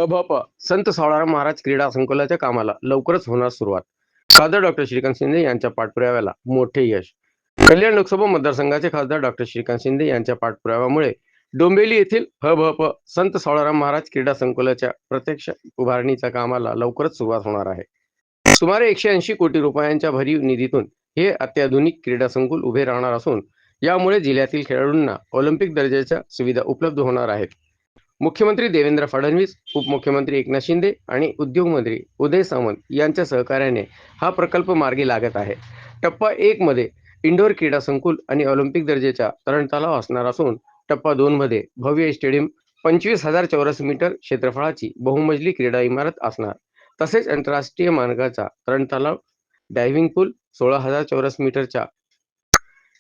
हबप संत सावळाराम महाराज क्रीडा संकुलाच्या कामाला लवकरच होणार सुरुवात. खासदार डॉक्टर श्रीकांत शिंदे यांच्या पाठपुराव्याला मोठे यश. कल्याण लोकसभा मतदारसंघाचे खासदार डॉक्टर श्रीकांत शिंदे यांच्या पाठपुराव्यामुळे डोंबिवली येथील हबप संत सावळाराम महाराज क्रीडा संकुलाच्या प्रत्यक्ष उभारणीच्या कामाला लवकरच सुरुवात होणार आहे. सुमारे 180 कोटी रुपयांच्या भरीव निधीतून हे अत्याधुनिक क्रीडा संकुल उभे राहणार असून यामुळे जिल्ह्यातील खेळाडूंना ऑलिम्पिक दर्जाच्या सुविधा उपलब्ध होणार आहेत. मुख्यमंत्री देवेंद्र फडणवीस, उपमुख्यमंत्री एकनाथ शिंदे आणि उद्योगमंत्री उदय सामंत यांच्या सहकार्याने हा प्रकल्प मार्गी लागत आहे. टप्पा 1 मध्ये इंडोर क्रीडा संकुल आणि ऑलिम्पिक दर्जाचा तरणतलाव असणार असून टप्पा 2 मध्ये भव्य स्टेडियम, 25,000 चौरस मीटर क्षेत्रफळाची बहुमजली क्रीडा इमारत असणार. तसेच आंतरराष्ट्रीय मानकाचा तरणतलाव, डायव्हिंग पूल, 16,000 चौरस मीटरच्या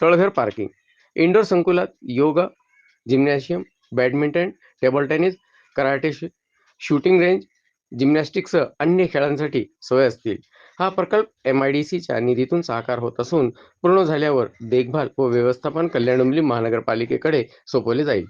तळघर पार्किंग. इंडोर संकुलात yoga, gymnasium, badminton, table tennis, karate, shooting range, जिम्नॅस्टिक्ससह अन्य खेळांसाठी सोय असतील. हा प्रकल्प MIDCच्या निधीतून साकार होत असून पूर्ण झाल्यावर देखभाल व व्यवस्थापन कल्याण डोंबिवली महानगरपालिकेकडे सोपवले जाईल.